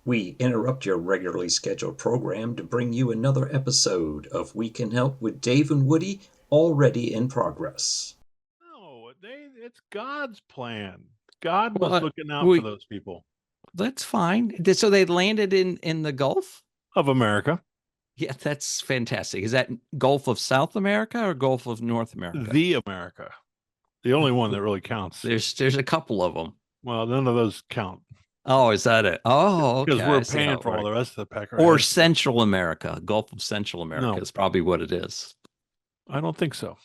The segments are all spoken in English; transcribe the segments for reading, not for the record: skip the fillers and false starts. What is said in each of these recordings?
We interrupt your regularly scheduled program to bring you another episode of We Can Help with Dave and Woody, already in progress. No, it's God's plan. God Well, was looking out for we those people that's fine. So they landed in the Gulf? of America. Yeah, that's fantastic. Is that Gulf of South America or Gulf of North America? The America. The only one that really counts. There's a couple of them. Well, none of those count Oh, is that it? Oh, okay. because I we're see how paying it for all works. the rest of the pecker. Or Central America, Gulf of Central America No. is probably what it is. I don't think so.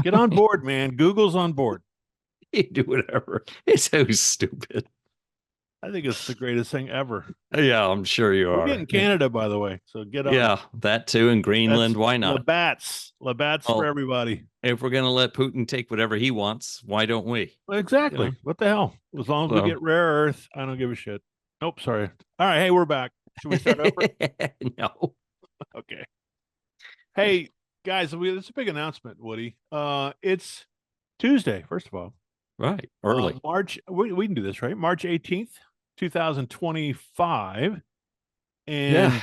Get on board, man. Google's on board. You do whatever. It's so stupid. I think it's the greatest thing ever. Yeah, I'm sure you We're are. getting Canada, by the way. So get on. Yeah, that too. In Greenland, why not? Labatt's for everybody. If we're going to let Putin take whatever he wants, why don't we? Exactly. You know? What the hell? As long as we get rare earth, I don't give a shit. Nope, sorry. All right, hey, we're back. Should we start over? No. Okay. Hey, guys, it's a big announcement, Woody. It's Tuesday, first of all. Right. Early. March, we can do this, right? March 18th, 2025. And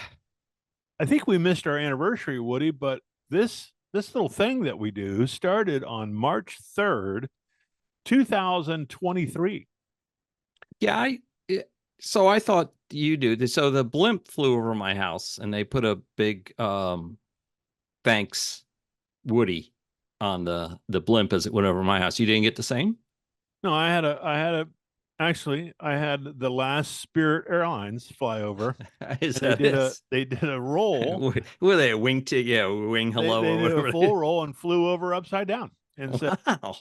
I think we missed our anniversary, Woody, but this little thing that we do started on March 3rd, 2023. Yeah, so I thought you do this. So the blimp flew over my house and they put a big thanks Woody on the blimp as it went over my house. You didn't get the same? No, I had the last Spirit Airlines fly over. They did a roll. Were they a wing wing hello? They did a full roll and flew over upside down and said, "Wow,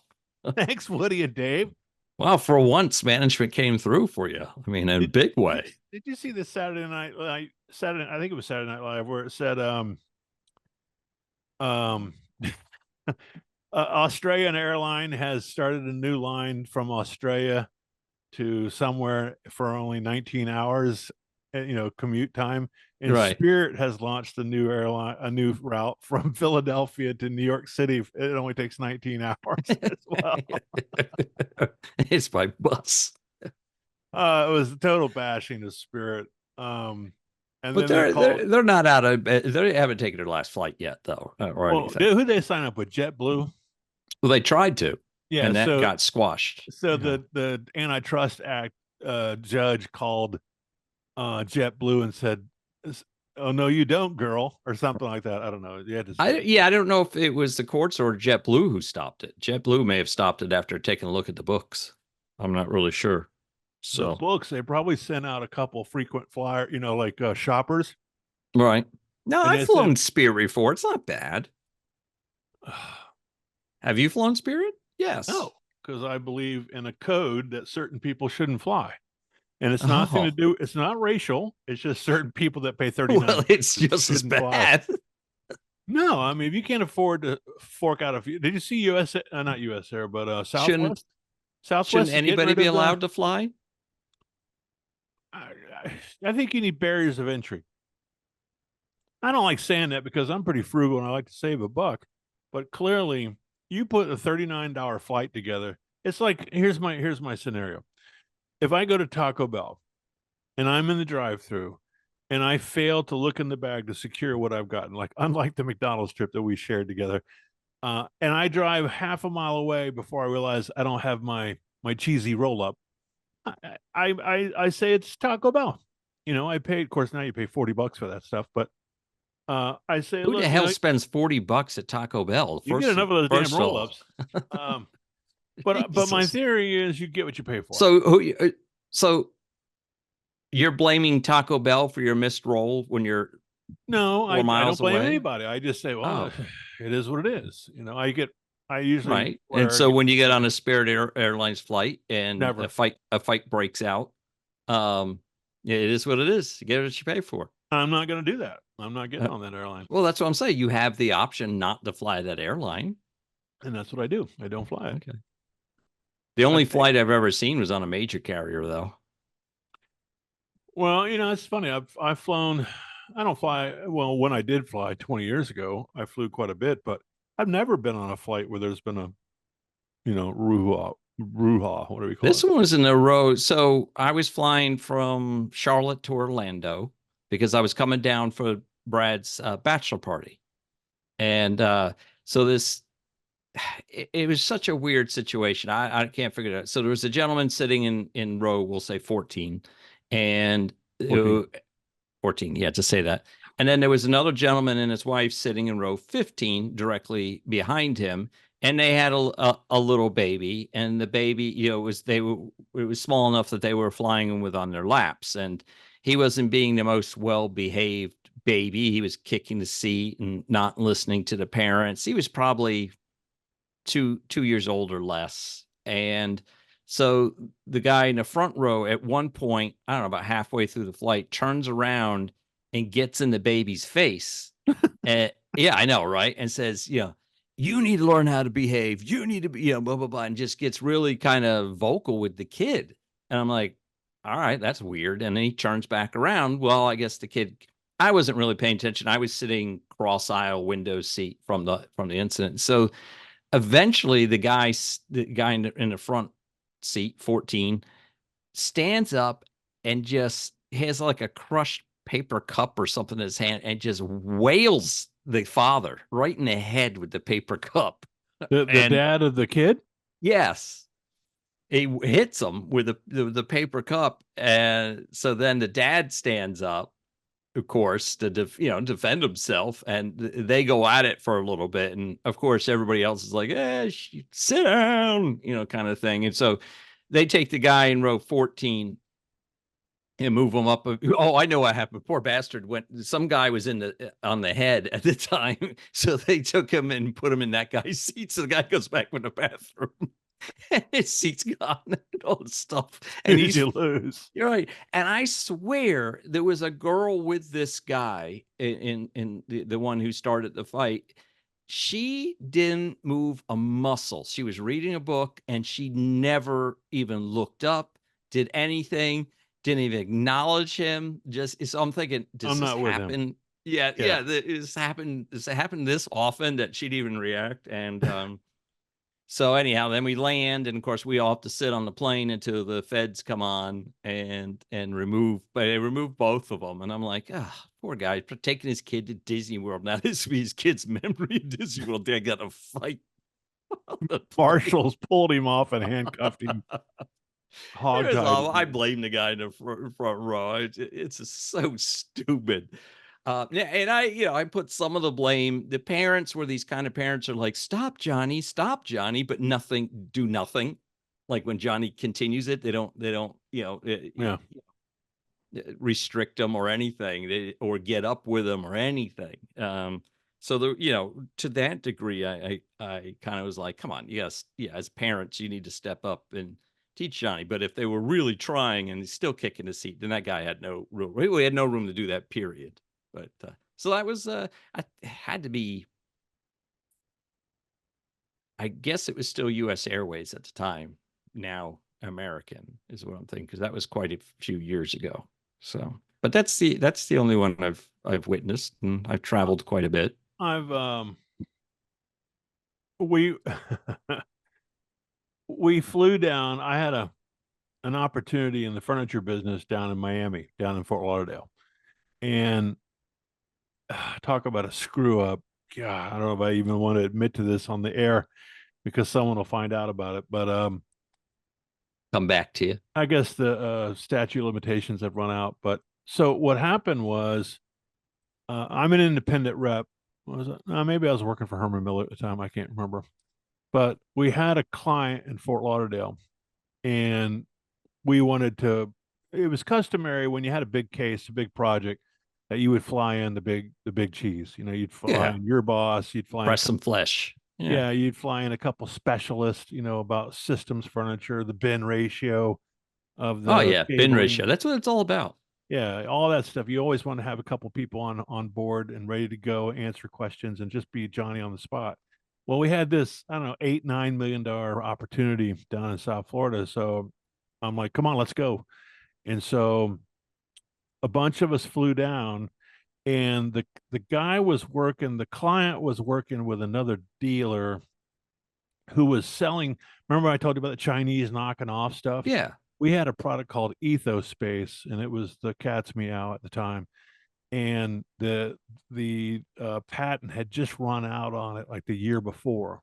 thanks, Woody and Dave." Wow, for once, management came through for you. I mean, in a big way. Did you see this Saturday night? I think it was Saturday Night Live, where it said, Australian airline has started a new line from Australia to somewhere for only 19 hours, commute time. And right. Spirit has launched a new route from Philadelphia to New York City. It only takes 19 hours as well. It's by bus. It was a total bashing of Spirit. And but they're not out of bed. They haven't taken their last flight yet, though. Who they sign up with? JetBlue. Well, they tried to, yeah, and that got squashed. So the Antitrust Act judge called JetBlue and said, "Oh no, you don't, girl," or something like that. I don't know. I don't know if it was the courts or JetBlue who stopped it. JetBlue may have stopped it after taking a look at the books. I'm not really sure. So the books, they probably sent out a couple frequent flyer, like shoppers. Right. No, I've flown Spirit before. It's not bad. Have you flown Spirit? Yes. No, because I believe in a code that certain people shouldn't fly. And it's nothing to do, it's not racial. It's just certain people that pay $39. Well, it's just as bad. No, I mean, if you can't afford to fork out a few, did you see not US Air, but Southwest? Shouldn't anybody be allowed to fly? I think you need barriers of entry. I don't like saying that because I'm pretty frugal and I like to save a buck, but clearly you put a $39 flight together. It's like, here's my scenario. If I go to Taco Bell and I'm in the drive-through and I fail to look in the bag to secure what I've gotten, like unlike the McDonald's trip that we shared together, and I drive half a mile away before I realize I don't have my cheesy roll-up, I say it's Taco Bell. I paid, of course, now you pay $40 for that stuff, but I say, who the hell spends $40 at Taco Bell? You get enough of those damn roll-ups. But my theory is you get what you pay for. So you're blaming Taco Bell for your missed roll when you're I don't blame away? Anybody. I just say, well, it is what it is. I usually right. And so when you get on a Spirit Airlines flight and a fight breaks out, it is what it is. You get what you pay for. I'm not going to do that. I'm not getting on that airline. Well, that's what I'm saying. You have the option not to fly that airline. And that's what I do. I don't fly it. Okay. The only flight I've ever seen was on a major carrier, though. Well, it's funny. I've flown. I don't fly. Well, when I did fly 20 years ago, I flew quite a bit, but I've never been on a flight where there's been a, Ruha, what do we call This it? one was in a row. So I was flying from Charlotte to Orlando because I was coming down for Brad's bachelor party. And so it was such a weird situation. I can't figure it out. So there was a gentleman sitting in row, we'll say 14, and 14, yeah, to say that. And then there was another gentleman and his wife sitting in row 15 directly behind him, and they had a little baby, and the baby, it was small enough that they were flying with on their laps, and he wasn't being the most well-behaved baby. He was kicking the seat and not listening to the parents. He was probably 2 years old or less. And so the guy in the front row at one point, I don't know, about halfway through the flight, turns around and gets in the baby's face. And yeah, I know, right? And says, you need to learn how to behave. You need to be, blah, blah, blah, and just gets really kind of vocal with the kid. And I'm like, all right, that's weird. And then he turns back around. Well, I guess the kid, I wasn't really paying attention. I was sitting cross aisle window seat from the incident. So eventually the guy in the front seat, 14, stands up and just has like a crushed paper cup or something in his hand and just wails the father right in the head with the paper cup. The dad of the kid? Yes. He hits him with the paper cup. And so then the dad stands up, of course, to defend himself, and they go at it for a little bit. And of course, everybody else is like, sit down, kind of thing. And so they take the guy in row 14 and move him up. Oh, I know what happened. Poor bastard some guy was on the head at the time. So they took him and put him in that guy's seat. So the guy goes back in the bathroom. And his seat's gone and all this stuff. And you lose. You're right. And I swear there was a girl with this guy in the one who started the fight. She didn't move a muscle. She was reading a book and she never even looked up, did anything, didn't even acknowledge him. So I'm thinking, does this happen? Yeah. It's happened this often that she'd even react. And so anyhow, then we land, and of course we all have to sit on the plane until the feds come on and remove. But they removed both of them, and I'm like, poor guy, for taking his kid to Disney World. Now this will be his kid's memory of Disney World. They got to fight. Marshals pulled him off and handcuffed him. I blame the guy in the front row. It's just so stupid. And I put some of the blame. The parents were these kind of parents are like, stop, Johnny, but do nothing. Like when Johnny continues it, they don't, restrict them or anything, or get up with them or anything. So to that degree, I kind of was like, come on, yes, as parents, you need to step up and teach Johnny. But if they were really trying and he's still kicking his seat, then that guy had no room. We had no room to do that, period. But so that was I had to be, I guess it was still US Airways at the time. Now American is what I'm thinking, because that was quite a few years ago. So, but that's the only one I've witnessed, and I've traveled quite a bit. We flew down. I had an opportunity in the furniture business down in Miami, down in Fort Lauderdale, and talk about a screw up. God, I don't know if I even want to admit to this on the air because someone will find out about it. But come back to you. I guess the statute of limitations have run out. But so what happened was, I'm an independent rep. What was it? Maybe I was working for Herman Miller at the time. I can't remember. But we had a client in Fort Lauderdale, and we wanted to. It was customary when you had a big case, a big project, that you would fly in the big cheese. You'd fly in your boss, you'd fly press some flesh. Yeah, you'd fly in a couple specialists, about systems furniture, the bin ratio of the bin ratio. That's what it's all about. Yeah, all that stuff. You always want to have a couple people on board and ready to go, answer questions, and just be Johnny on the spot. Well, we had this, I don't know, $8-9 million opportunity down in South Florida. So I'm like, come on, let's go. And so a bunch of us flew down, and the client was working with another dealer who was selling. Remember, I told you about the Chinese knocking off stuff? Yeah. We had a product called Ethos Space, and it was the cat's meow at the time. And the patent had just run out on it like the year before.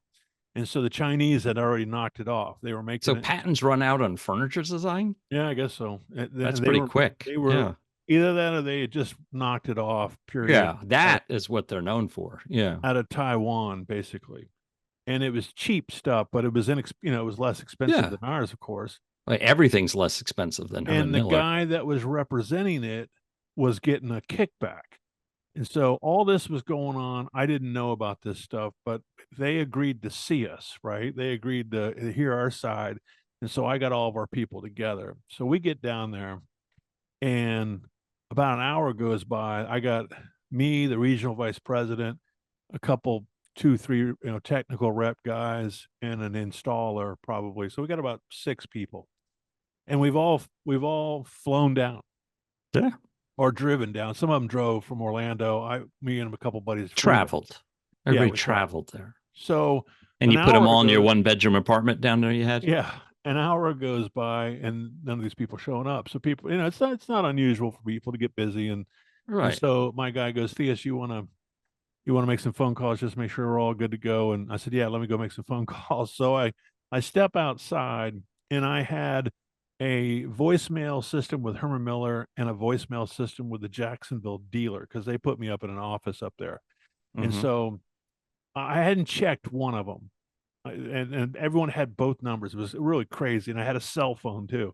And so the Chinese had already knocked it off. They were making So it. patents run out on furniture design? Yeah, I guess so. And That's they pretty were quick. they were Yeah. either that or they had just knocked it off. Period. Yeah. That is what they're known for. Yeah. Out of Taiwan, basically. And it was cheap stuff, but it was it was less expensive Yeah. than ours, of course. Like everything's less expensive than Herman And the Miller. guy that was representing it was getting a kickback. And so all this was going on. I didn't know about this stuff, but they agreed to see us, right? They agreed to hear our side. And so I got all of our people together. So we get down there, and about an hour goes by. I got me, the regional vice president, a couple, two, three, technical rep guys, and an installer probably. So we got about 6 people, and we've all flown down. Yeah. Or driven down. Some of them drove from Orlando. Me and a couple buddies Traveled. Everybody we traveled there. So, and you an put them hour all in your goes- 1-bedroom apartment down there you had? Yeah, an hour goes by and none of these people showing up. So people, it's not unusual for people to get busy, and Right. so my guy goes, Theus, you want to make some phone calls, just make sure we're all good to go. And I said, yeah, let me go make some phone calls. So I step outside, and I had a voicemail system with Herman Miller and a voicemail system with the Jacksonville dealer, because they put me up in an office up there. And Mhm. so I hadn't checked one of them. And everyone had both numbers. It was really crazy. And I had a cell phone too.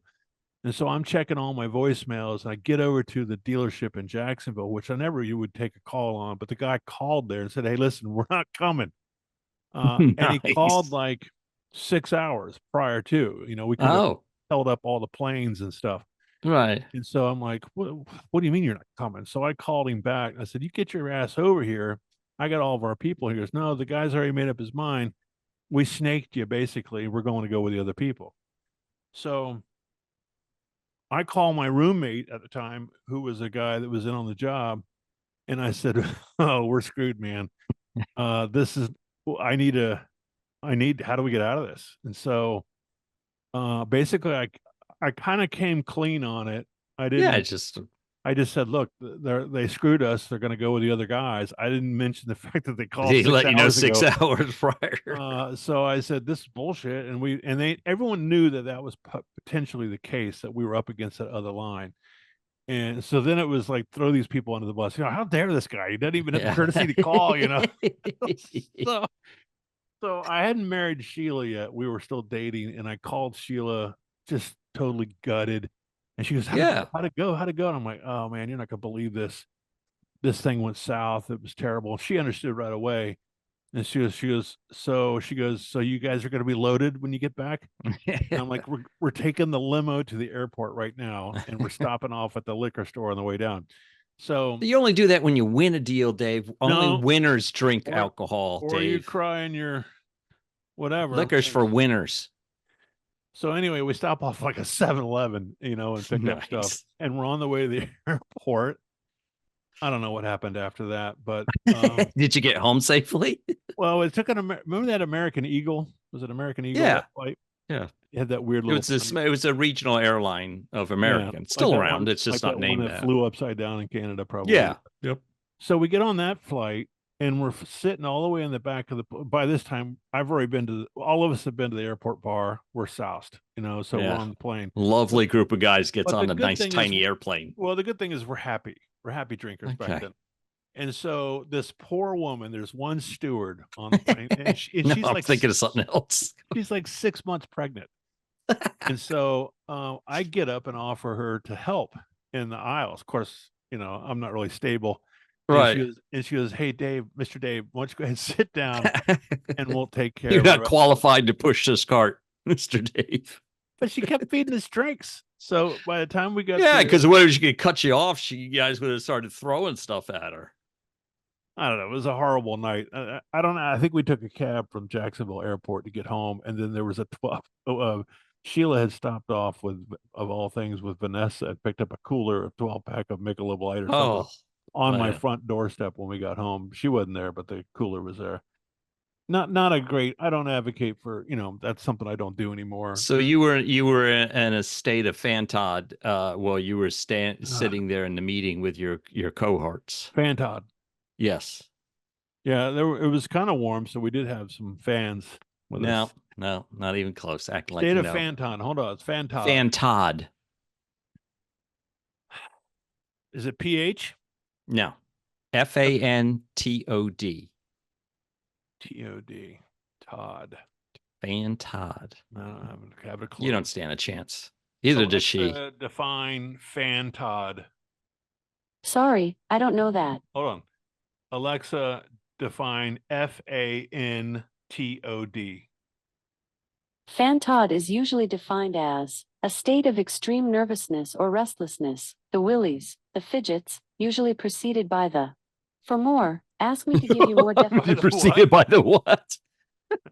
And so I'm checking all my voicemails, and I get over to the dealership in Jacksonville, which I never you would take a call on, but the guy called there and said, hey, listen, we're not coming. And he called Nice. like 6 hours prior to, we could have Oh, held up all the planes and stuff. right. And so I'm like, what do you mean you're not coming? So I called him back. I said, you get your ass over here. I got all of our people here. He goes, no, the guy's already made up his mind. We snaked you, basically. We're going to go with the other people. So I call my roommate at the time, who was a guy that was in on the job. And I said, oh, we're screwed, man. How do we get out of this? And so basically I kind of came clean on it. I just said, look, they screwed us. They're going to go with the other guys. I didn't mention the fact that they called. He 6 let you know hours 6 ago. hours prior. So I said, this is bullshit. And everyone knew that was potentially the case, that we were up against that other line. And so then it was like, throw these people under the bus. How dare this guy? He doesn't even have the courtesy to call, So I hadn't married Sheila yet. We were still dating, and I called Sheila just totally gutted. And she goes, how'd it go? How'd it go? And I'm like, oh man, you're not gonna believe this. This thing went south. It was terrible. She understood right away. And she goes, so you guys are gonna be loaded when you get back? And I'm like, we're taking the limo to the airport right now, and we're stopping off at the liquor store on the way down. So you only do that when you win a deal, Dave. Only No. winners drink alcohol, or you Dave. cry in your whatever. Liquor's for winners. So anyway, we stop off like a 7-Eleven, and pick up stuff, and we're on the way to the airport. I don't know what happened after that, but did you get home safely? well, it took remember that American Eagle? Was it American Eagle? Yeah. That flight? Yeah. It had that weird little. It was a regional airline of American. Still like around. It's just like not that one named that flew upside down in Canada, probably. Yeah. Yep. So we get on that flight, and we're sitting all the way in the back of the. By this time, I've already been to. All of us have been to the airport bar. We're soused, so we're on the plane. Lovely group of guys gets on a nice tiny airplane. Well, the good thing is we're happy. We're happy drinkers back then. And so this poor woman, there's one steward on the plane, and she's I'm thinking of something else. She's like 6 months pregnant. And so I get up and offer her to help in the aisles. Of course, I'm not really stable. Right. And she goes, hey, Dave, Mr. Dave, why don't you go ahead and sit down, and we'll take care You're of not qualified to push this cart, Mr. Dave. But she kept feeding us drinks. So by the time we got because what if she could cut you off? You guys would have started throwing stuff at her. I don't know. It was a horrible night. I don't know. I think we took a cab from Jacksonville Airport to get home, and then there was a 12. Sheila had stopped off with, of all things, with Vanessa and picked up a cooler, a 12-pack of Michelob Light or something on my front doorstep when we got home. She wasn't there, but the cooler was there. not a great. I don't advocate for, that's something I don't do anymore. So you were in a state of fantod while you were sitting there in the meeting with your cohorts. Fantod. Yes. Yeah, it was kind of warm, so we did have some fans with us. No, not even close. Acting like State you of know. Fantod. Hold on, it's Fantod. Fantod. Is it PH? No. FANTOD. TOD. Todd. Fantod. I don't have a clue. You don't stand a chance. Either does she. Define Fantod. Sorry, I don't know that. Hold on. Alexa, define FANTOD. Fantod is usually defined as a state of extreme nervousness or restlessness, the willies, the fidgets, usually preceded by the. For more, ask me to give you more definition. Preceded by the what?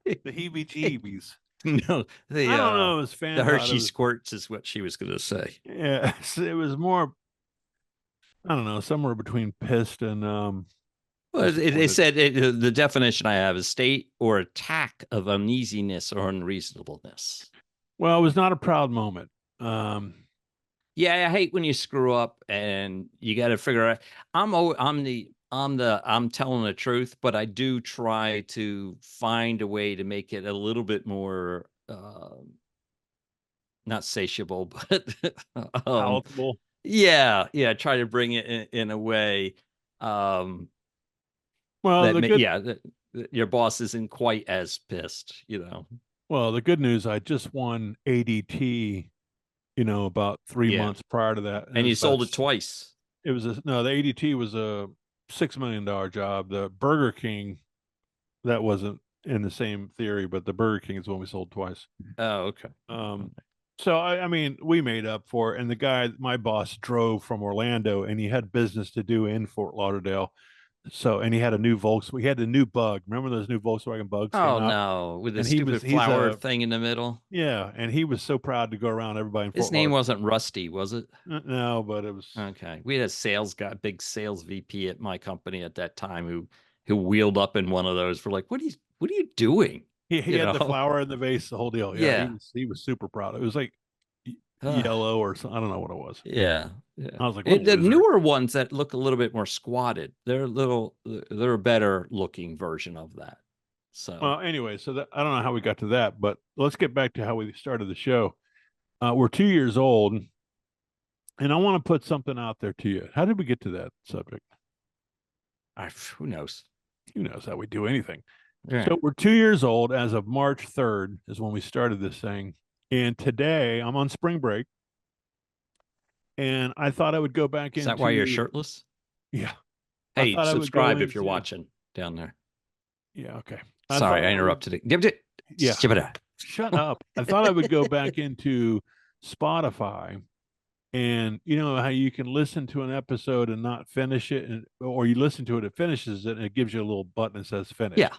The heebie-jeebies. No, I don't know. It was Fantod. The Hershey squirts is what she was going to say. Yeah, it was more. I don't know, somewhere between pissed and Well, they said the definition I have is state or attack of uneasiness or unreasonableness. Well, it was not a proud moment. Yeah, I hate when you screw up and you got to figure out. I'm telling the truth, but I do try to find a way to make it a little bit more not satiable, but palatable. Yeah, try to bring it in a way. Well, your boss isn't quite as pissed, Well, the good news, I just won ADT, about 3 months prior to that. And you sold it twice. It was the ADT was a $6 million job. The Burger King, that wasn't in the same theory, but the Burger King is the one we sold twice. Oh, okay. So I mean, we made up for it. And the guy, my boss, drove from Orlando, and he had business to do in Fort Lauderdale. So, and he had a new Volkswagen. He had a new Bug. Remember those new Volkswagen Bugs? Oh no, with the stupid flower thing in the middle. Yeah, and he was so proud to go around everybody. His name wasn't Rusty, was it? No, but it was. Okay, we had a sales guy, big sales VP at my company at that time, who wheeled up in one of those. For like, what are you doing? He had the flower in the vase, the whole deal. Yeah. He was super proud. It was like yellow or something. I don't know what it was. Yeah. I was like, the newer ones that look a little bit more squatted, they're a better looking version of that. So, well, anyway, so I don't know how we got to that, but let's get back to how we started the show. We're 2 years old, and I want to put something out there to you. How did we get to that subject? Who knows? Who knows how we do anything? Right. So we're 2 years old as of March 3rd is when we started this thing. And today I'm on spring break. And I thought I would go back into... Is that why you're shirtless? Yeah. Hey, subscribe if you're watching down there. Yeah, okay. Sorry, I interrupted it. Yeah. Shut up. I thought I would go back into Spotify. And you know how you can listen to an episode and not finish it, or you listen to it, it finishes it, and it gives you a little button that says finish. Yeah.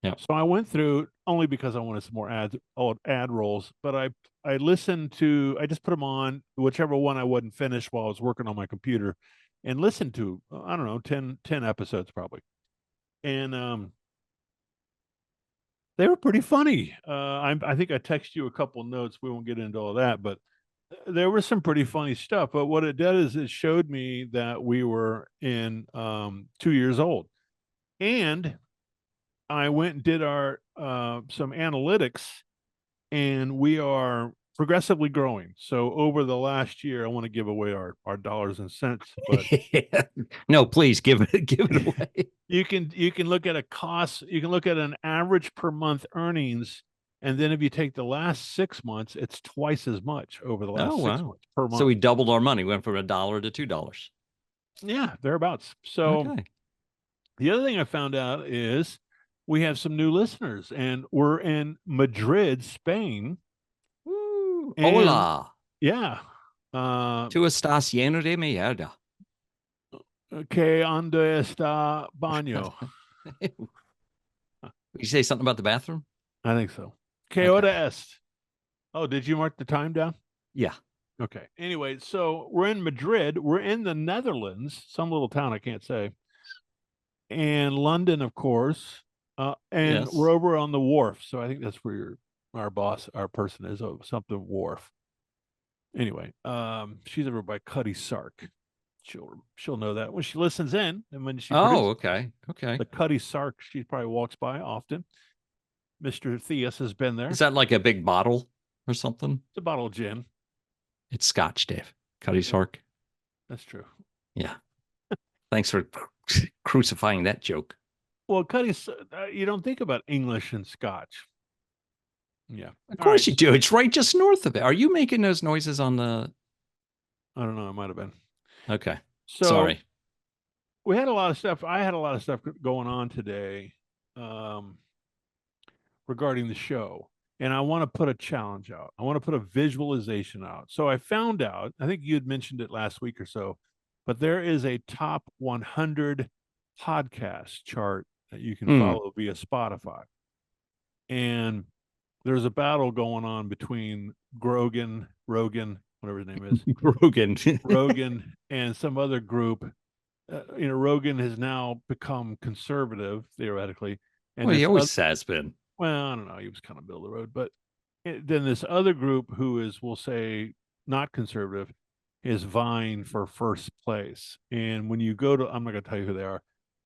So I went through only because I wanted some more ad rolls, but I listened to, I just put them on whichever one I wouldn't finish while I was working on my computer, and listened to, I don't know, 10 episodes probably. And they were pretty funny. I think I texted you a couple notes. We won't get into all that, but there was some pretty funny stuff. But what it did is it showed me that we were in 2 years old. And I went and did our some analytics, and we are progressively growing. So over the last year, I want to give away our dollars and cents, but no, please give it away. You can look at a cost, you can look at an average per month earnings, and then if you take the last 6 months, it's twice as much over the last 6 months per month. So we doubled our money, went from $1 to $2. Yeah, thereabouts. So the other thing I found out is we have some new listeners, and we're in Madrid, Spain. Woo. Hola. Yeah. Tú estás lleno de mierda. Que ande está baño. You say something about the bathroom? I think so. Que hora est? Oh, did you mark the time down? Yeah. Okay. Anyway, so we're in Madrid. We're in the Netherlands, some little town I can't say. And London, of course. And Yes. we're over on the wharf, so I think that's where our person is. Something wharf. Anyway, she's over by Cuddy Sark. She'll know that when she listens in, and when she produces Oh, okay. Okay. the Cuddy Sark, she probably walks by often. Mr. Theus has been there. Is that like a big bottle or something? It's a bottle of gin. It's Scotch, Dave. Cuddy Sark. That's true. Yeah. Thanks for crucifying that joke. Well, you don't think about English and Scotch. Yeah. Of course you do. It's right just north of it. Are you making those noises on the? I don't know. It might have been. Okay. So Sorry. we had a lot of stuff. I had a lot of stuff going on today regarding the show. And I want to put a challenge out. I want to put a visualization out. So I found out, I think you had mentioned it last week or so, but there is a top 100 podcast chart that you can follow via Spotify. And there's a battle going on between Rogan, whatever his name is, Rogan, and some other group. Rogan has now become conservative, theoretically. And Well, he always has been. Well, I don't know. He was kind of middle of the road. But then this other group who is, we'll say, not conservative, is vying for first place. And when you go to, I'm not going to tell you who they are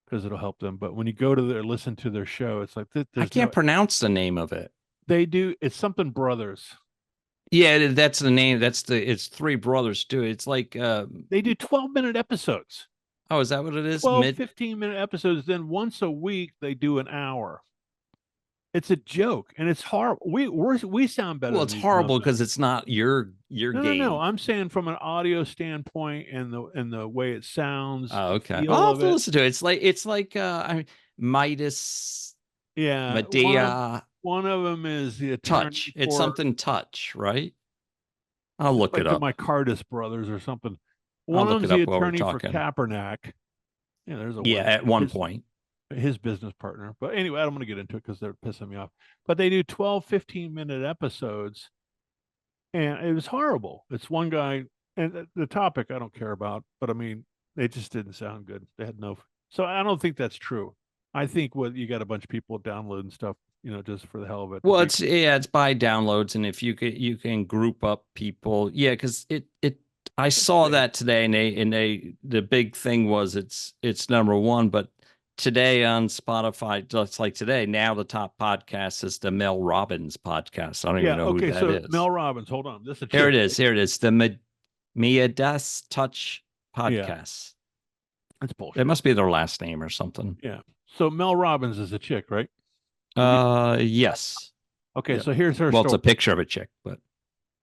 because it'll help them. But when you go to listen to their show, it's like, I can't pronounce the name of it. They do. It's something Brothers. Yeah, that's the name. It's three brothers too. It's like they do 12-minute episodes. Oh, is that what it is? 15-minute episodes. Then once a week they do an hour. It's a joke, and it's horrible. We sound better. Well, it's horrible because it's not your game. No. I'm saying from an audio standpoint and the way it sounds. Oh, okay. I'll have to listen to it. It's like Midas. Yeah, Medea. One of them is the Touch. It's something Touch, right? I'll look it up. My Cardis brothers or something. One of them's the attorney for Kaepernick. Yeah, there's at one point. His business partner. But anyway, I don't want to get into it because they're pissing me off. But they do 12, 15-minute episodes. And it was horrible. It's one guy, and the topic I don't care about, but I mean, they just didn't sound good. They had no. So I don't think that's true. I think you got a bunch of people downloading stuff, just for the hell of it. Well, it's by downloads. And if you can group up people. Yeah, because I saw that today, and the big thing was it's number one, but today on Spotify, just like today, now the top podcast is the Mel Robbins podcast. I don't even know who that is. Mel Robbins, hold on. Here it is. The Midas Touch podcast. That's bullshit. It must be their last name or something. Yeah. So Mel Robbins is a chick, right? Yes. Okay, so here's her story. It's a picture of a chick, but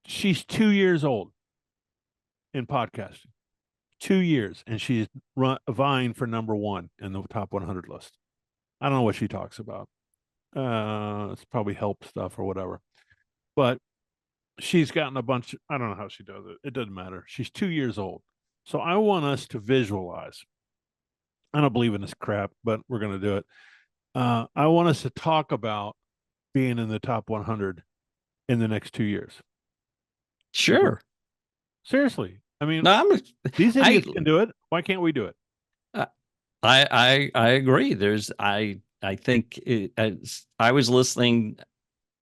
she's 2 years old in podcasting. 2 years, and she's vying for number one in the top 100 list. I don't know what she talks about. It's probably help stuff or whatever. But she's gotten a bunch. I don't know how she does it. It doesn't matter. She's 2 years old. So I want us to visualize. I don't believe in this crap, but we're going to do it. I want us to talk about being in the top 100 in the next 2 years. Sure. Seriously. I mean, these idiots can do it. Why can't we do it? I agree. I think I was listening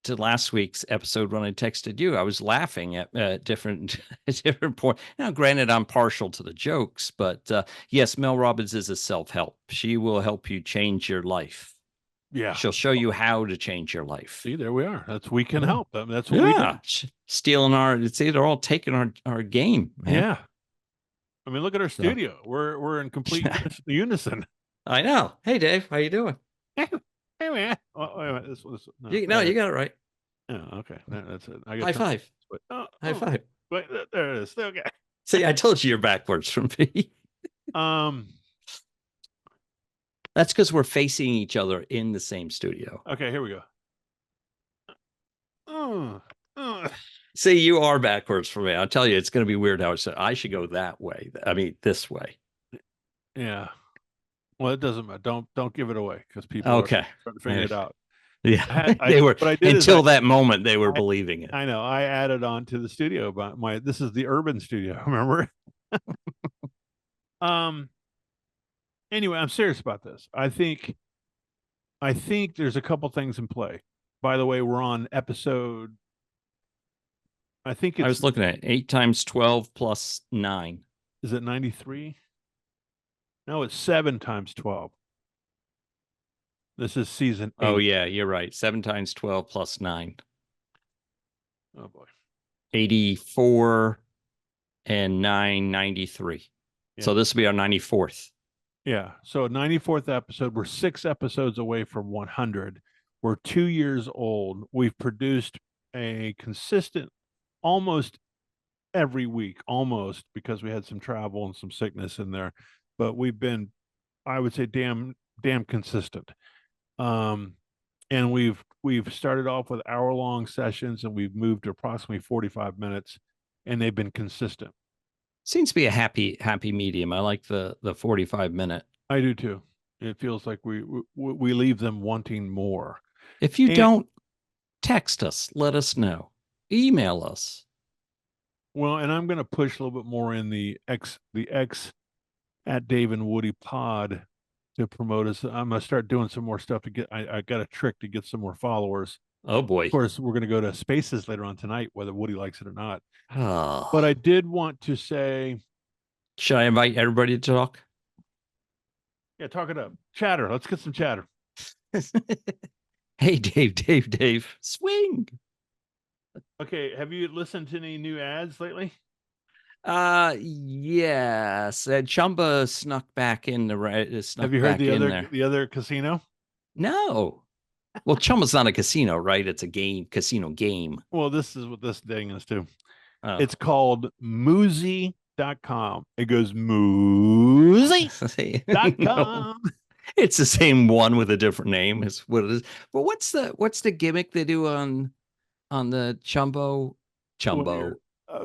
to last week's episode when I texted you. I was laughing at different points. Now, granted, I'm partial to the jokes, but yes, Mel Robbins is a self-help. She will help you change your life. Yeah. She'll show you how to change your life. See, there we are. We can help them. That's what we do. Stealing they're all taking our game, man. Yeah. I mean, look at our studio. We're in complete unison. I know. Hey, Dave, how you doing? Hey, man. Oh, wait a minute. You got it right. Oh, okay. That's it. High five. High five. Wait, there it is. Okay. See, I told you you're backwards from me. That's because we're facing each other in the same studio. Okay, here we go. See, you are backwards from me. I'll tell you, it's going to be weird how I should go that way. I mean, this way. Yeah. Well, it doesn't matter. Don't give it away because people are trying to figure it out. Yeah, they were. Until that moment, they were believing it. I know. I added on to the studio, but this is the urban studio. Remember? Anyway, I'm serious about this. I think I think there's a couple things in play. By the way, we're on episode. I think I it's was looking at 8 times 12 plus 9. is it 93? No, it's 7 times 12. This is season 8. Oh, yeah, you're right. 7 times 12 plus 9. Oh boy. 84 and 9, 93. So Yeah. this will be our 94th. Yeah. So 94th episode. We're 6 episodes away from 100. We're 2 years old. We've produced a consistent almost every week, almost, because we had some travel and some sickness in there. But we've been, I would say, damn consistent. And we've started off with hour-long sessions, and we've moved to approximately 45 minutes, and they've been consistent. Seems to be a happy medium. I like the 45-minute. I do too. It feels like we leave them wanting more. If you And- don't, text us, let us know. Email us. Well, and I'm going to push a little bit more in the X at Dave and Woody Pod to promote us. I'm going to start doing some more stuff to get. I got a trick to get some more followers. Oh boy. Of course, we're going to go to Spaces later on tonight, whether Woody likes it or not. Oh. But I did want to say, Should I invite everybody to talk? yeah, talk it up, chatter. Let's get some chatter. Hey, Dave, swing. Okay, have you listened to any new ads lately? Yes. Chumba snuck back in the right. Have you heard the other casino? No. Well, Chumba's not a casino, right? It's a casino game. Well, this is what this thing is too. Oh. It's called Moosey.com. It goes Moosey.com. No. It's the same one with a different name is what it is. But what's the gimmick they do on the Chumbo?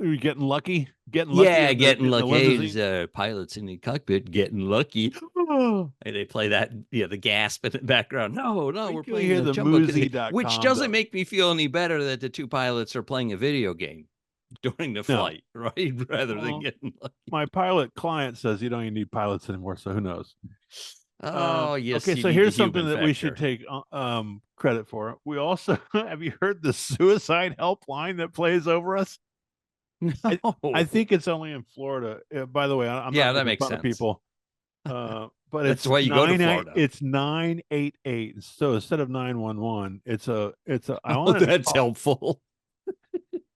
You're getting lucky? Getting Yeah, lucky. getting in the lucky. Hey, limousine? there's pilots in the cockpit getting lucky. And they play that, the gasp in the background. No, Wait we're till you playing hear the the Jumbo Casino, Moosey.com, which doesn't though. make me feel any better that the two pilots are playing a video game during the flight, right? Rather than Well, getting lucky. My pilot client says you don't even need pilots anymore, so who knows? Oh, yes. Okay, you so need here's the something human that we should factor. take credit for. We also have you heard the suicide helpline that plays over us? No. I think it's only in Florida. By the way, I'm Yeah, not that making makes fun of sense. people. But That's it's why you go to Florida. It's 988. So instead of 911, it's a. I Oh, want to that's helpful.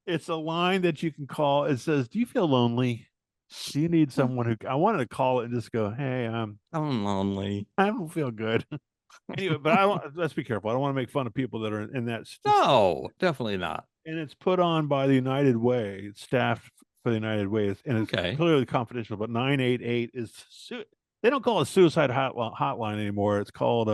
It's a line that you can call. It says, "Do you feel lonely? Do you need someone who?" I wanted to call it and just go, "Hey, I'm lonely. I don't feel good." Anyway, but let's be careful. I don't want to make fun of people that are in that. No, definitely not. And it's put on by the United Way. It's staffed for the United Way, and it's Okay. clearly confidential. But 988 is they don't call it suicide hotline anymore. It's called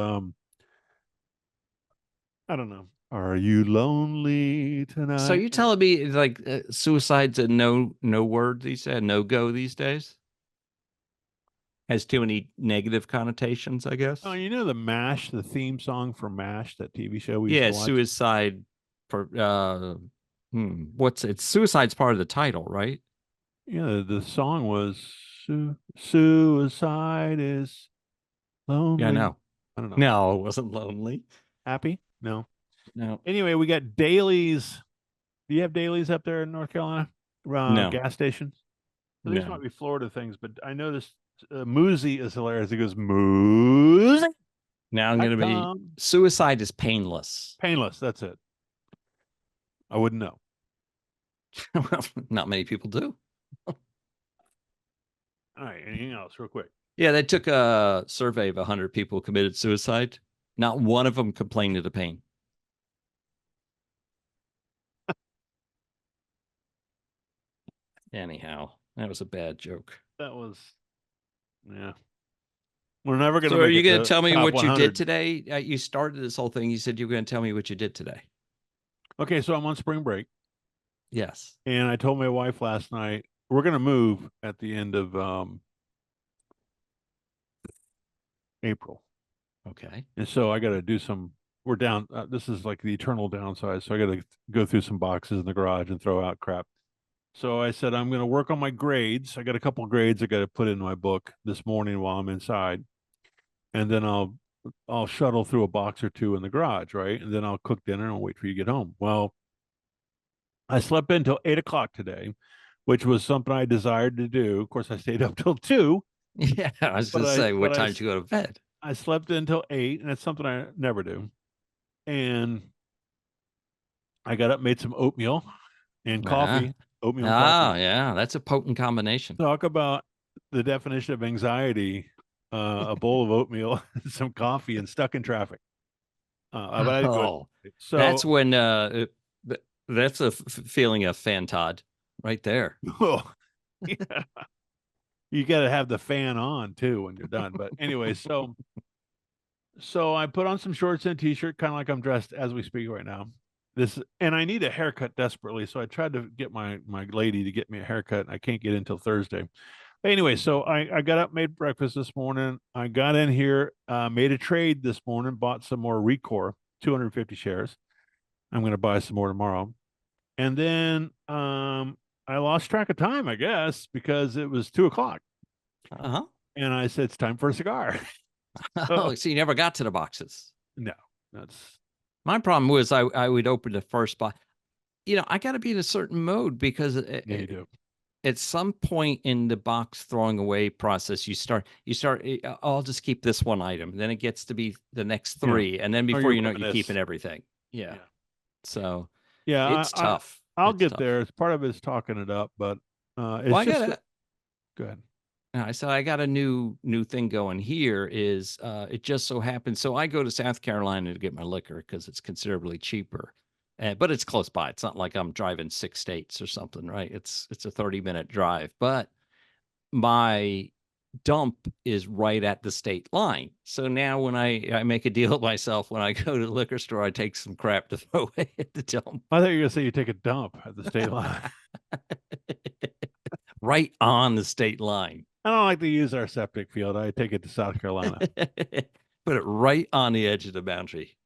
I don't know. Are you lonely tonight? So you telling me like suicide's a no word these days, no go these days? Has too many negative connotations, I guess. Oh, you know the MASH, the theme song for MASH, that TV show we used Yeah, to watch? suicide for suicide's part of the title, right? Yeah, the song was suicide is lonely. Yeah, no. I don't know. No, it wasn't lonely. Happy? No. No. Anyway, we got dailies. Do you have dailies up there in North Carolina? No. Gas stations? So these No. might be Florida things, but I noticed Moosey is hilarious. He goes, Moosey. Now I'm going to be suicide is painless. Painless. That's it. I wouldn't know. Well, not many people do. All right. Anything else, real quick? Yeah, they took a survey of 100 people who committed suicide. Not one of them complained of the pain. Anyhow, that was a bad joke. That was, yeah. We're never going to. So are you going to tell me what 100. you did today? You started this whole thing. You said you were going to tell me what you did today. Okay, so I'm on spring break, Yes. and I told my wife last night we're going to move at the end of April, Okay. and so I got to do some. We're down. This is like the eternal downsize, so I got to go through some boxes in the garage and throw out crap. So I said I'm going to work on my grades. I got a couple of grades I got to put in my book this morning while I'm inside, and then I'll I'll shuttle through a box or two in the garage, right? And then I'll cook dinner and wait for you to get home. Well, I slept in until 8 o'clock today, which was something I desired to do. Of course, I stayed up till 2, Yeah, I was but going to I say, what but I time did you go to bed? I slept until 8, and that's something I never do. And I got up, made some oatmeal and Uh-huh. oatmeal and coffee. Oh, yeah, that's a potent combination. Talk about the definition of anxiety: a bowl of oatmeal, some coffee, and stuck in traffic. But I did good. Oh, So that's when that's a feeling of fan Todd right there. oh, yeah. You got to have the fan on too when you're done. But anyway, so I put on some shorts and a t-shirt, kind of like I'm dressed as we speak right now. And I need a haircut desperately, so I tried to get my lady to get me a haircut, and I can't get in until Thursday. But anyway, so I got up, made breakfast this morning. I got in here, made a trade this morning, bought some more Recor, 250 shares. I'm going to buy some more tomorrow. And then I lost track of time, I guess, because it was 2 o'clock. Uh-huh. And I said, it's time for a cigar. Oh, so you never got to the boxes. No, that's My problem was I would open the first box. I got to be in a certain mode because yeah, you do. at some point in the box throwing away process, you start, I'll just keep this one item. Then it gets to be the next Yeah. 3. And then Or before you you know it, you're reminisce. keeping everything. Yeah. Yeah. So Yeah, it's tough. I'll It's get tough. there. It's part of it's talking it up, but it's Well, I just got go ahead. I got a new thing going here is it just so happens. So I go to South Carolina to get my liquor because it's considerably cheaper. But it's close by. It's not like I'm driving 6 states or something, right? It's a 30-minute drive. But my dump is right at the state line. So now when I make a deal with myself, when I go to the liquor store, I take some crap to throw away at the dump. I thought you were gonna say you take a dump at the state line. Right on the state line. I don't like to use our septic field. I take it to South Carolina. Put it right on the edge of the boundary.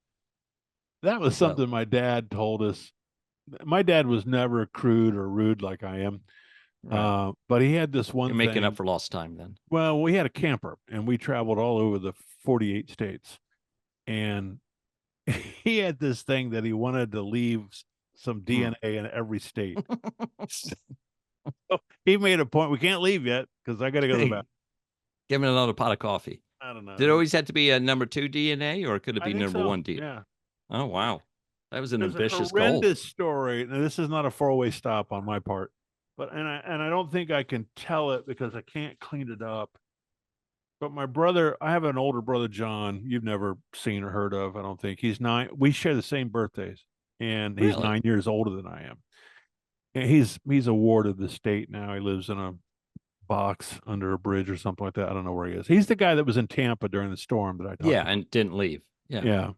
That was So- something my dad told us. My dad was never crude or rude like I am. Right. But he had this one You're making thing. up for lost time then. Well, we had a camper and we traveled all over the 48 states. And he had this thing that he wanted to leave some DNA in every state. So he made a point. We can't leave yet because I got to go to the bathroom. Give me another pot of coffee. I don't know. Did it always have to be a number 2 DNA or could it I be think number so, 1 DNA? Yeah. Oh, wow. That was an There's a ambitious goal. horrendous story. Now, this is not a 4-way stop on my part, but and I don't think I can tell it because I can't clean it up. But my brother, I have an older brother, John. You've never seen or heard of, I don't think. He's 9. We share the same birthdays, and he's Really? 9 years older than I am. And he's a ward of the state now. He lives in a box under a bridge or something like that. I don't know where he is. He's the guy that was in Tampa during the storm that I talked Yeah, about. and didn't leave. Yeah.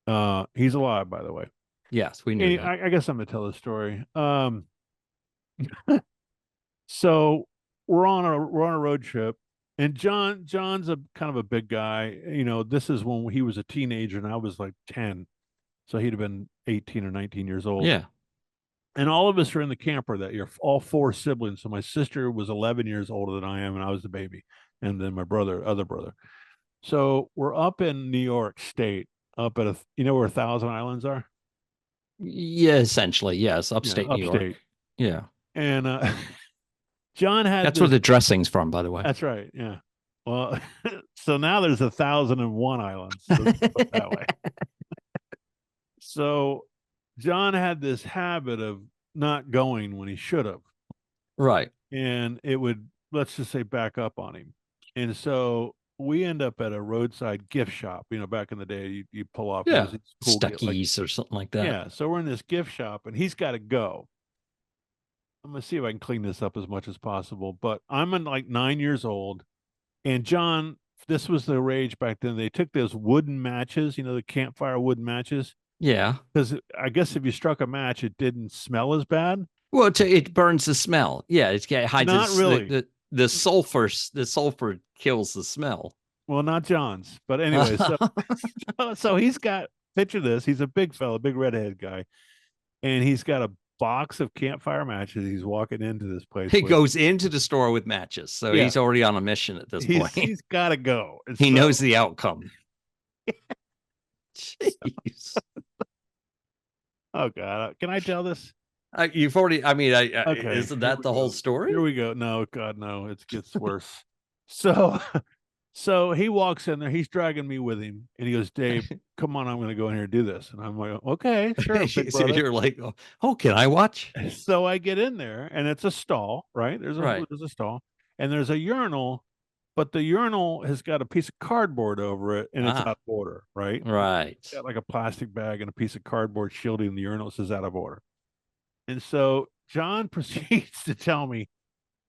Yeah. He's alive, by the way. Yes, we knew that. I guess I'm gonna tell the story. So we're on a road trip, and John's a kind of a big guy. This is when he was a teenager and I was like 10, so he'd have been 18 or 19 years old. Yeah. And all of us are in the camper that year, all 4 siblings. So my sister was 11 years older than I am, and I was the baby, and then my other brother. So we're up in New York State, up at where 1,000 Islands are. Yeah, essentially. Yes. Upstate New York. upstate. Yeah. And John had That's where this- the dressing's from, by the way. That's right. Yeah. Well, so now there's 1,001 islands. So let's put it that way. So John had this habit of not going when he should have, Right. and it would, let's just say, back up on him. And so we end up at a roadside gift shop. Back in the day, you pull off Yeah. those cool Stuckies or something like that. yeah. So we're in this gift shop, and he's got to go. I'm gonna see if I can clean this up as much as possible. But I'm like 9 years old, and John, this was the rage back then. They took those wooden matches, the campfire wooden matches, Yeah. because I guess if you struck a match, it didn't smell as bad. Well, it burns the smell. Yeah, it hides Not really. the sulfur. The sulfur kills the smell. Well, not John's, but anyway. So he's got, picture this. He's a big fella, big redhead guy, and he's got a box of campfire matches. He's walking into this place. He with. goes into the store with matches, so Yeah. he's already on a mission at this point. He's got to go. And He so- knows the outcome. Jeez. Oh God, can I tell this? You've already. I mean, Okay, isn't here that we the whole go. story? Here we go. No, God, no, it gets worse. So, so he walks in there. He's dragging me with him, and he goes, "Dave, come on, I'm going to go in here and do this." And I'm like, "Okay, sure, big So brother." you're like, oh, can I watch? So I get in there, and it's a stall, right? Right. There's a stall, and there's a urinal, but the urinal has got a piece of cardboard over it, and it's out Ah, of order, right? right. Got like a plastic bag and a piece of cardboard shielding the urinal. It says out of order. And so John proceeds to tell me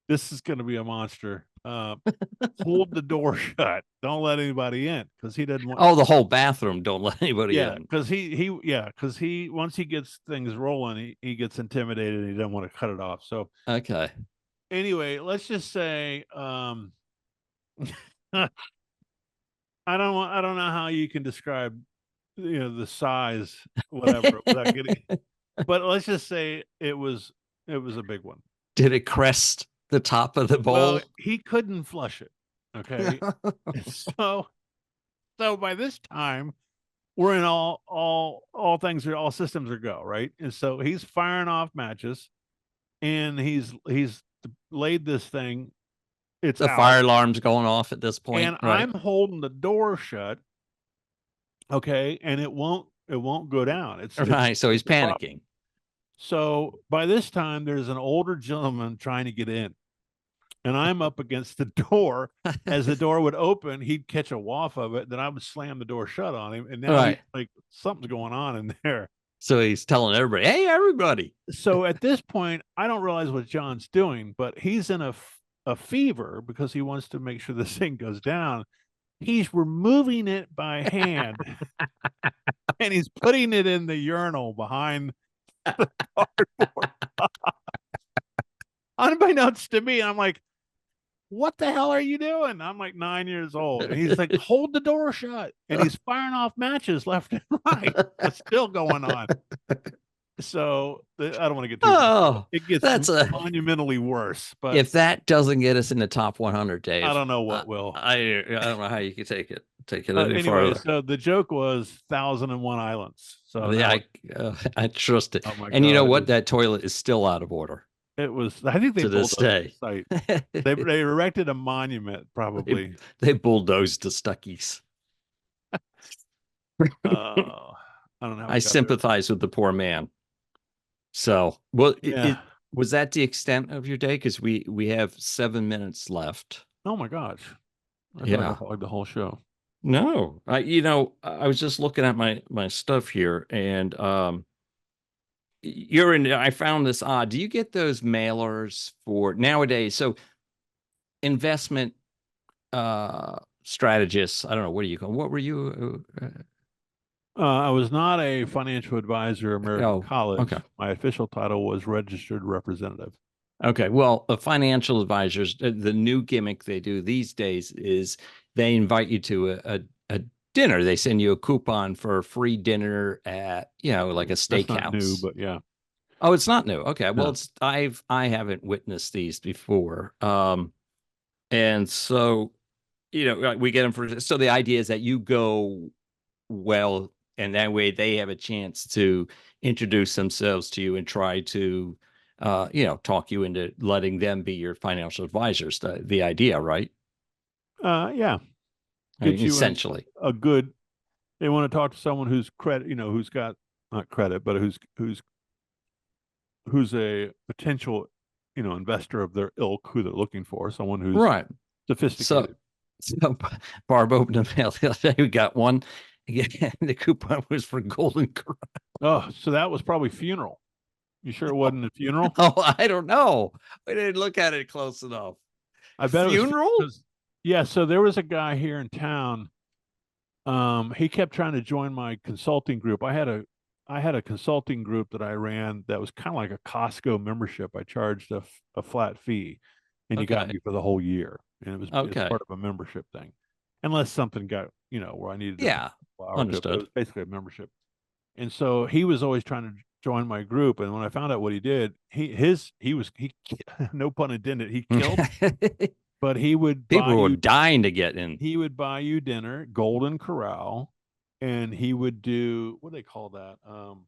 this is going to be a monster. Hold the door shut. Don't let anybody in because he doesn't want. Oh, the whole bathroom. Don't let anybody Yeah, in. because he once he gets things rolling, he gets intimidated and he doesn't want to cut it off. So Okay. anyway, let's just say I don't know how you can describe the size whatever without getting, but let's just say it was a big one. Did it crest the top of the Well, bowl? he couldn't flush it. Okay. So by this time we're in all things are all systems are go, right? And so he's firing off matches and he's laid this thing. It's The out. fire alarm's going off at this point, And right? I'm holding the door shut. Okay, and it won't go down. It's Right. So he's the problem. panicking. So by this time, there's an older gentleman trying to get in, and I'm up against the door. As the door would open, he'd catch a waft of it. Then I would slam the door shut on him, and now Right. he's like something's going on in there. So he's telling everybody, "Hey, everybody!" So at this point, I don't realize what John's doing, but he's in a fever because he wants to make sure this thing goes down. He's removing it by hand, and he's putting it in the urinal behind the cardboard. Unbeknownst to me, I'm like, what the hell are you doing? I'm like 9 years old. And he's like, hold the door shut. And he's firing off matches left and right. It's still going on. So I don't want to get too Oh, it gets that's monumentally worse. But if that doesn't get us in the top 100, Dave, I don't know what will. I don't know how you can take it any Anyway, farther. so the joke was 1,001 Islands. So Yeah, I trust it. oh my And you know God, what? That toilet is still out of order it was. I think they to this bulldozed day. the site. They erected a monument, probably. They bulldozed the Stuckies. I don't know. I sympathize with the poor man. So, well, Yeah. was that the extent of your day? Because we have 7 minutes left. Oh my gosh. I Yeah. thought I the whole show. No, I was just looking at my stuff here, and I found this odd. Do you get those mailers for nowadays? So investment strategists. I don't know. What do you call? What were you? I was not a financial advisor at American College. Okay. My official title was registered representative. Okay. Well, financial advisors, the new gimmick they do these days is they invite you to a dinner. They send you a coupon for a free dinner at, like a steakhouse. That's not new, but yeah. Oh, it's not new. Okay. Well, No. I haven't witnessed these before. And so, we get them so the idea is that you go well, and that way they have a chance to introduce themselves to you and try to, talk you into letting them be your financial advisors. The idea, right? Yeah. Get you essentially a good. They want to talk to someone who's who's got not credit, but who's a potential, investor of their ilk, who they're looking for, someone who's right. sophisticated. So Barb opened a mail the other day. We got one. Again, the coupon was for Golden Corral. Oh, so that was probably funeral. You sure it wasn't a funeral? Oh, I don't know. We didn't look at it close enough. I bet funeral. It was, yeah. So there was a guy here in town. He kept trying to join my consulting group. I had a consulting group that I ran that was kind of like a Costco membership. I charged a flat fee, and you got me for the whole year, and it was part of a membership thing, unless something got where I needed. Yeah, understood. It was basically a membership, and so he was always trying to join my group. And when I found out what he did, he no pun intended, he killed. But he would people were dying to get in. He would buy you dinner, Golden Corral, and he would do, what do they call that? I mean,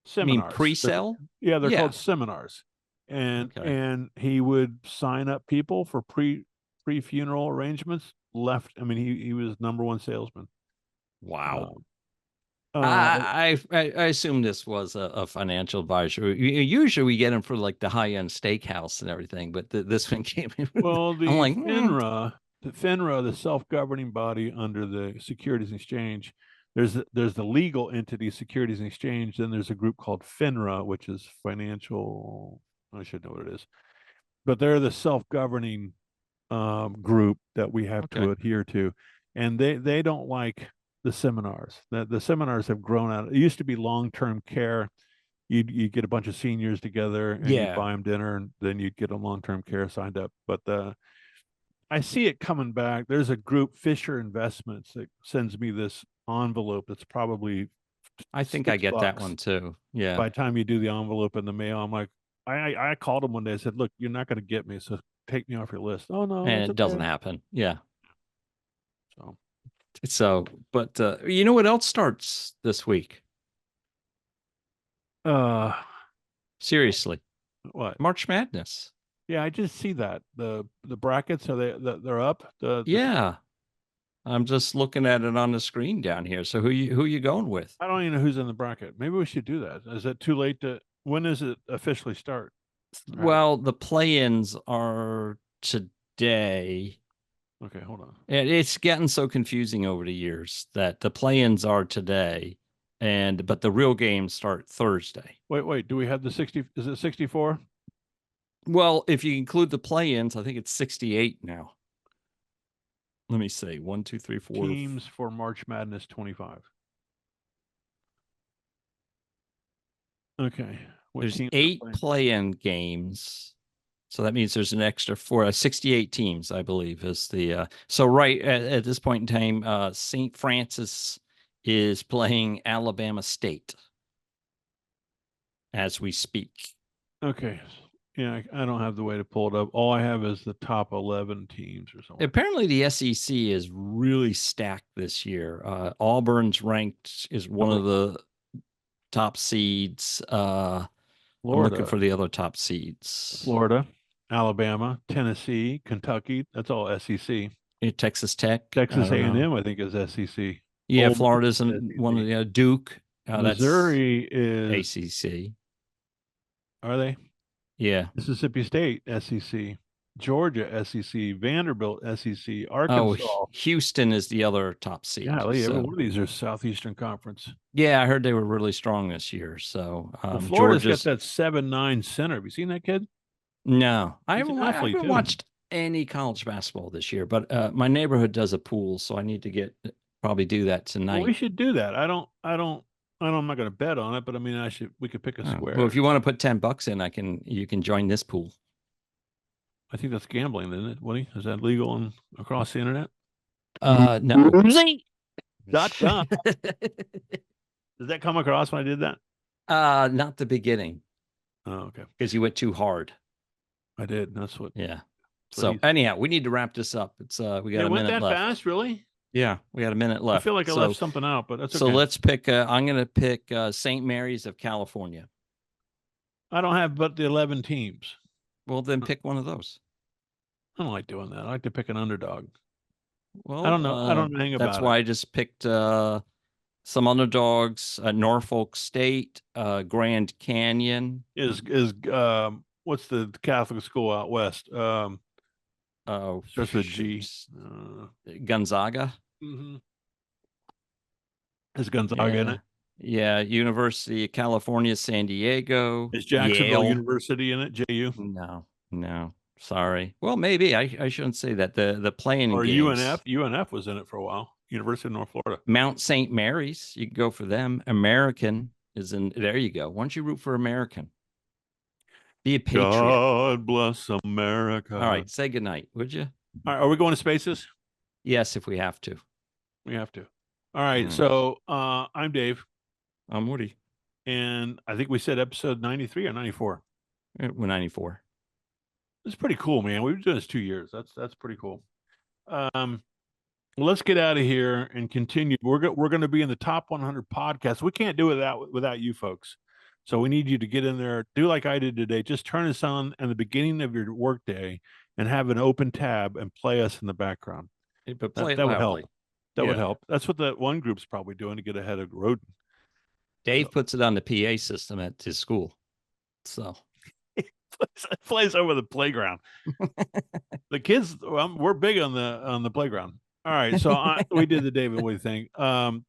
Seminars. pre-sale? Yeah, they're Yeah. called seminars. Okay. And he would sign up people for pre-funeral arrangements. I mean, he was number one salesman. Wow. Um, I assume this was a financial advisor. Usually we get them for like the high-end steakhouse and everything, but this one came in. well, I'm like, the FINRA, the self-governing body under the Securities and Exchange, there's the legal entity Securities and Exchange. Then there's a group called FINRA, which is financial. I should know what it is, but they're the self-governing group that we have to Okay. adhere to, and they don't like the seminars. The seminars have grown out. It used to be long-term care. You'd get a bunch of seniors together and you'd Yeah. buy them dinner, and then you'd get them long-term care signed up. But I see it coming back. There's a group, Fisher Investments, that sends me this envelope that's probably I think I get that $6. one too. Yeah. By the time you do the envelope in the mail, I'm like, I called him one day. I said, look, you're not going to get me, so take me off your list. Oh no, And it's it doesn't okay. happen. Yeah. So So, but you know what else starts this week? Seriously, what? March Madness. Yeah, I just see that the brackets are they're up. Yeah. I'm just looking at it on the screen down here. So who you going with? I don't even know who's in the bracket. Maybe we should do that. Is it too late to? When does it officially start? Well, the play-ins are today. Okay, hold on. And it's getting so confusing over the years that the play-ins are today, but the real games start Thursday. Wait. Do we have the 60? Is it 64? Well, if you include the play-ins, I think it's 68 now. Let me see. 1, 2, 3, 4 teams for March Madness 25. Okay. There's 8 play-in games. So that means there's an extra 68 teams, I believe, is the so right at this point in time, St. Francis is playing Alabama State as we speak. Okay. Yeah, I don't have the way to pull it up. All I have is the top 11 teams or something. Apparently, the SEC is really stacked this year. Auburn's ranked is one of the top seeds. I'm looking for the other top seeds. Florida, Alabama, Tennessee, Kentucky. That's all SEC. Texas Tech, Texas A&M, I think, is SEC. Yeah, Ole Florida's Miss is one of the Duke. Missouri that's is ACC. Are they? Yeah. Mississippi State SEC, Georgia SEC, Vanderbilt SEC, Arkansas. Oh, Houston is the other top seed. Yeah, every one of these are Southeastern Conference. Yeah, I heard they were really strong this year. So Florida's got that 7'9" center. Have you seen that kid? No, I He's an haven't athlete, too. watched any college basketball this year, but my neighborhood does a pool, so I need to probably do that tonight. Well, we should do that. I'm not going to bet on it, but I mean, we could pick a square. Well, if you want to put $10 in, you can join this pool. I think that's gambling, isn't it, Woody? Is that legal across the internet? No. .com. Did that come across when I did that? Not the beginning. Oh, okay. Because you went too hard. I did. That's what. Yeah. So anyhow, we need to wrap this up. It's we got a minute left. It went that fast, really? Yeah, we got a minute left. I feel like I left something out, but that's okay. So let's pick. I'm going to pick St. Mary's of California. I don't have but the 11 teams. Well, then pick one of those. I don't like doing that. I like to pick an underdog. Well, I don't know. I don't know anything about it. That's why I just picked some underdogs. Norfolk State, Grand Canyon. Is what's the Catholic school out west? Starts with G. Gonzaga. Mm-hmm. Is Gonzaga in it? Yeah, University of California, San Diego. Is Jacksonville Yale. University in it? JU? No. Sorry. Well, maybe I shouldn't say that. The playing or games. UNF was in it for a while. University of North Florida. Mount St. Mary's. You can go for them. American is in. There you go. Why don't you root for American? Be a patriot. God bless America. All right. Say goodnight, would you? All right. Are we going to spaces? Yes, if we have to. We have to. All right. So I'm Dave. I'm Woody. And I think we said episode 93 or 94. We're 94. It's pretty cool, man. We've been doing this 2 years. That's pretty cool. let's get out of here and continue. We're going to be in the top 100 podcasts. We can't do it without you folks. So we need you to get in there, do like I did today. Just turn us on in the beginning of your workday and have an open tab and play us in the background. But play it that would help. loudly. That would Yeah. help. That's what that one group's probably doing to get ahead of Roden. Dave puts it on the PA system at his school. So Plays over the playground. The kids, we're big on the playground. All right, so we did the David Woody thing.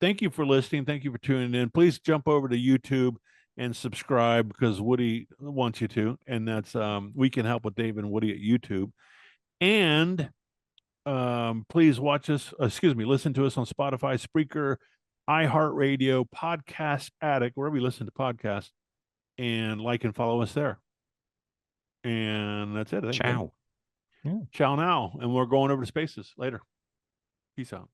Thank you for listening. Thank you for tuning in. Please jump over to YouTube and subscribe because Woody wants you to, and that's We Can Help with Dave and Woody at YouTube. And please listen to us on Spotify, Spreaker, iHeartRadio, Podcast Addict, wherever you listen to podcasts, and like and follow us there. And that's it. I think. ciao. Ciao now. And we're going over to Spaces later. Peace out.